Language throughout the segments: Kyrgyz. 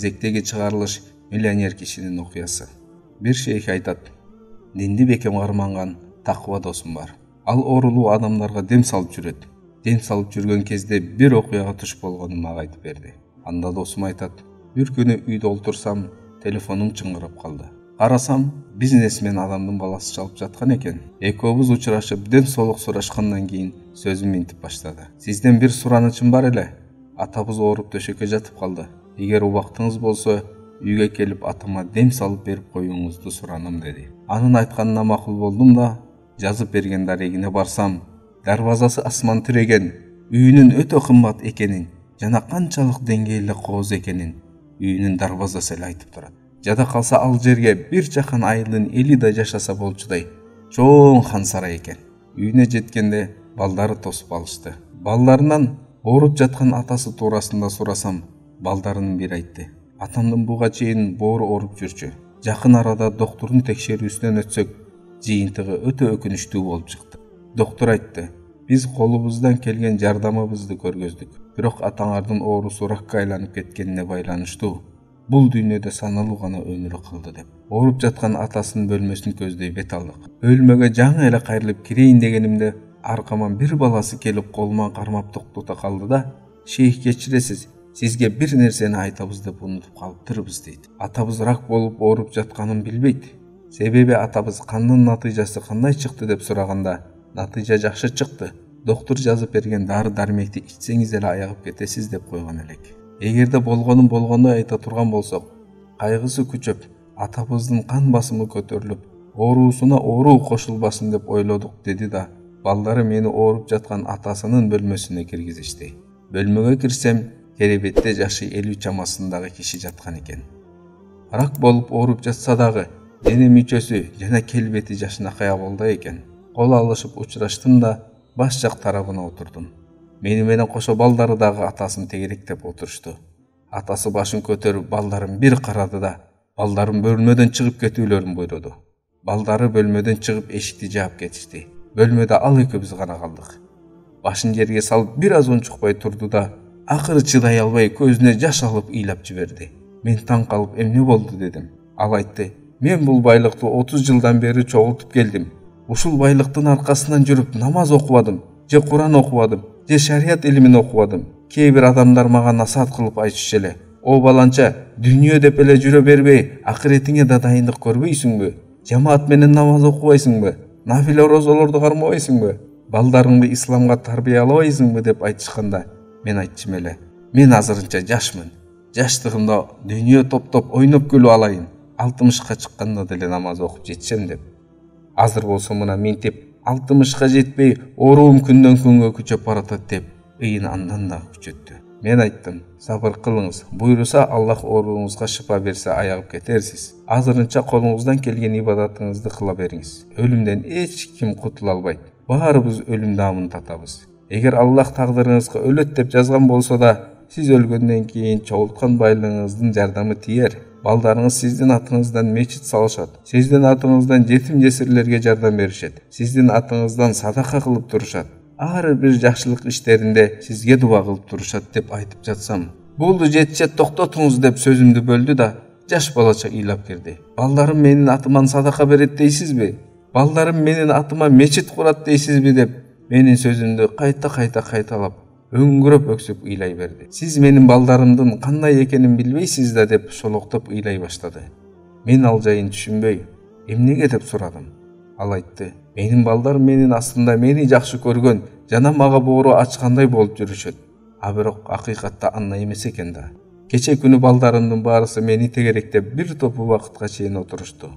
кезектеги чыгарылыш миллионер кишинин окуясы. Бир шейх айтат: динди бекем карманган такыба досум бар. Ал оорулуу адамдарга дем салып жүрөт. Дем салып жүргөн кезде бир окуяга туш болгонун мага айтып берди. Анда досум айтат: бир күнү үйдө олтурсам, телефонум чыңгырап калды. Карасам, бизнесмен адамдын баласы чалып жаткан экен. Экөөбүз учурашып, дем соолук сурашкандан кийин сөзүм мынтип баштады: сизден бир суранычым бар эле. Атабыз ооруп төшөккө жатып калды. Эгер убактыңыз болсо, үйгө келип атама дем салып берип коюңузду суранам деди. Анын айтканына макул болдум да, жазып берген дарегине барсам, дарбазасы асман тиреген, үйүнүн өтө кымбат экенин жана канчалык деңгээлде кооз экенин үйүнүн дарбазасы эле айтып турат. Жада калса ал жерге бир жакан айылдын эли да жашаса болчудай чоң хан сарай экен. Үйүнө жеткенде балдары тосуп алышты. Балдарынан ооруп жаткан атасы туурасында сурасам, балдарынын бири айтты: атамдын буга чейин боору ооруп жүрчү. Жакын арада доктурдун текшерүүсүнөн өтсөк, жыйынтыгы өтө өкүнүчтүү болуп чыкты. Доктур айтты: биз колубуздан келген жардамыбызды көргөздүк. Бирок атаңардын оорусу ракка айланып кеткенине байланыштуу. Бул дүйнөдө саналуу гана өмүрү калды деп. Ооруп жаткан атасынын бөлмөсүн көздөй бет алдык. Бөлмөгө жаңы эле кайрылып кирейин дегенимде, аркаман бир баласы келип колума кармап токтото калды да: шейх, кечиресиз, сизге бир нерсени айтабыз деп унутуп калыптырбыз дейт. Атабыз рак болуп ооруп жатканын билбейт. Себеби атабыз кандын натыйжасы кандай чыкты деп сураганда, натыйжа жакшы чыкты. Доктур жазып берген дары-дармекти ичсеңиз эле аягып кетесиз деп койгон элек. Эгерде болгонун болгондой айта турган болсок, кайгысы күчөп, атабыздын кан басымы көтөрүлүп, оорусуна оору кошулбасын деп ойлодук деди да, балдары мени ооруп жаткан атасынын бөлмөсүнө киргизишти. Бөлмөгө кирсем, керебетте жашы 50 чамасындагы киши жаткан экен. Рак болуп ооруп жатса дагы, дене мүчөсү жана келбети жашына кая болду экен. Кол алышып учураштым да, баш жак тарабына отурдум. Мени менен кошо балдары дагы атасын тегеректеп отурушту. Атасы башын көтөрүп балдарын бир карады да, балдарын бөлмөдөн чыгып кетүүлөрүн буйруду. Балдары бөлмөдөн чыгып эшикти жаап кетишти. Бөлмөдө ал экөөбүз гана калдык. Башын жерге салып бир аз унчукпай турду да, акыры чыдай албай көзүнө жаш алып ыйлап жиберди. Мен таң калып, эмне болду дедим. Ал айтты: мен бул байлыкты 30 жылдан бери чогултуп келдим. Ушул байлыктын аркасынан жүрүп намаз окубадым, же Куран окубадым, же шарият илимин окубадым. Кээ бир адамдар мага насаат кылып айтышчу эле: о баланча, дүйнө деп эле жүрө бербей, акыретиңе да дайындык көрбөйсүңбү? Жамаат менен намаз окубайсыңбы? Нафиле розолорду кармабайсыңбы? Балдарыңды исламга тарбиялабайсыңбы деп айтышканда, мен айтчым эле: мен азырынча жашмын. Жаштыгымда дүйнө топтоп ойноп күлүп алайын. 60ка чыкканда деле намаз окуп жетишем деп. Азыр болсо мына мынтип 60ка жетпей, ооруум күндөн күнгө күчөп баратат деп, ыйын андан да күчөттү. Мен айттым: сабыр кылыңыз, буйруса Аллах ооруңузга шифа берсе аягып кетерсиз. Азырынча колуңуздан келген ибадатыңызды кыла бериңиз. Өлүмдөн эч ким кутула албайт. Баарыбыз өлүм даамын татабыз. Эгер Аллах тагдырыңызга өлөт деп жазган болсо да, сиз өлгөндөн кийин чогулткан байлыгыңыздын жардамы тиер. Балдарыңыз сиздин атыңыздан мечит салышат. Сиздин атыңыздан жетим жесирлерге жардам беришет. Сиздин атыңыздан садака кылып турушат. Ар бир жакшылык иштеринде сизге дуба кылып турушат деп айтып жатсам, болду жетишет, токтотуңуз деп сөзүмдү бөлдү да, жаш балача ыйлап кирди. Балдарым менин атыман садака берет дейсизби? Балдарым менин атыма мечит курат дейсизби деп менин сөзүмдү кайта кайталап, өңгүрөп өксүп ыйлай берди. Сиз менин балдарымдын кандай экенин билбейсиз да деп шолоктоп ыйлай баштады. Мен ал жайын түшүнбөй, эмнеге деп сурадым. Ал айтты: менин балдарым менин астымда мени жакшы көргөн жана мага боору ачкандай болуп жүрүшөт. А бирок акыйкатта андай эмес экен да. Кече күнү балдарымдын баарысы мени тегеректеп бир топ убакытка чейин отурушту.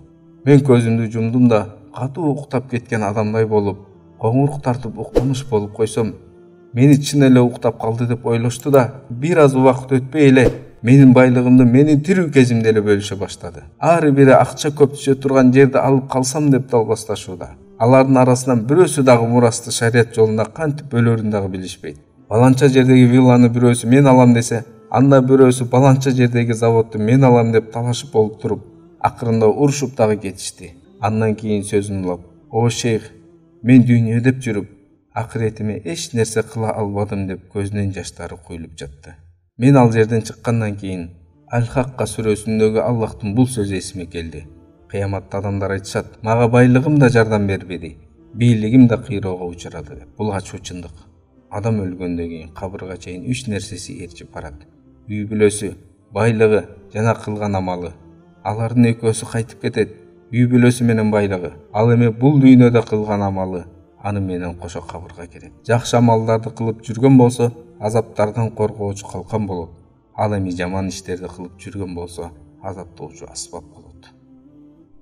Мен көзүмдү жумдум да, катуу уктап кеткен адамдай болуп, коңурук тартып уктамыш болуп койсом, мени чын эле уктап калды деп ойлошту да, бир аз убакыт өтпөй эле менин байлыгымды менин тирүү кезимде эле бөлүшө баштады. Ар бири акча көп түшө турган жерди алып калсам деп далбасташууда. Алардын арасынан бирөөсү дагы мурасты шарият жолунда кантип бөлөрүн дагы билишпейт. Баланча жердеги вилланы бирөөсү мен алам десе, анда бирөөсү баланча жердеги заводду мен алам деп талашып болуп туруп, акырында урушуп дагы кетишти. Андан кийин сөзүн улап: о шейх, мен дүйнө деп жүрүп, акыретиме эч нерсе кыла албадым деп көзүнөн жаштары куюлуп жатты. Мен ал жерден чыккандан кийин Аль-Хакка сүрөсүндөгү Аллахтын бул сөзү эсиме келди. Кыяматта адамдар айтышат: "Мага байлыгым да жардам бербеди, бийлигим да кыйроого учурады" деп. Бул ачуу чындык. Адам өлгөндөн кийин кабырга чейин 3 нерсеси ээрчип барат: үй бүлөсү, байлыгы жана кылган амалы. Алардын экөөсү кайтып кетет. Үй бүлөсү менен байлыгы. Ал эми бул дүйнөдө кылган амалы аны менен кошо кабырга керет. Жакшы амалдарды кылып жүргөн болсо, азаптардан коргоочу калкан болот. Ал эми жаман иштерди кылып жүргөн болсо, азаптоочу асбап болот.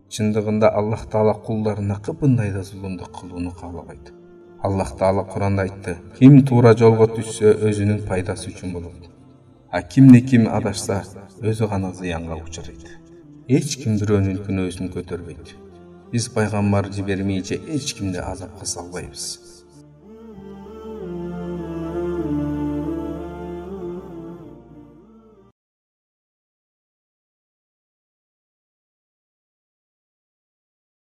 Чындыгында Аллах Таала кулдарына кыпындай да зулумдук кылууну каалабайт. Аллах Таала Куранда айтты: "Ким туура жолго түшсө, өзүнүн пайдасы үчүн болот. А кимди ким адашса, өзү гана зыянга учурайт. Эч ким бирөөнүн күнөөсүн көтөрбөйт. Биз пайгамбар жибермейинче эч кимди азапка салбайбыз."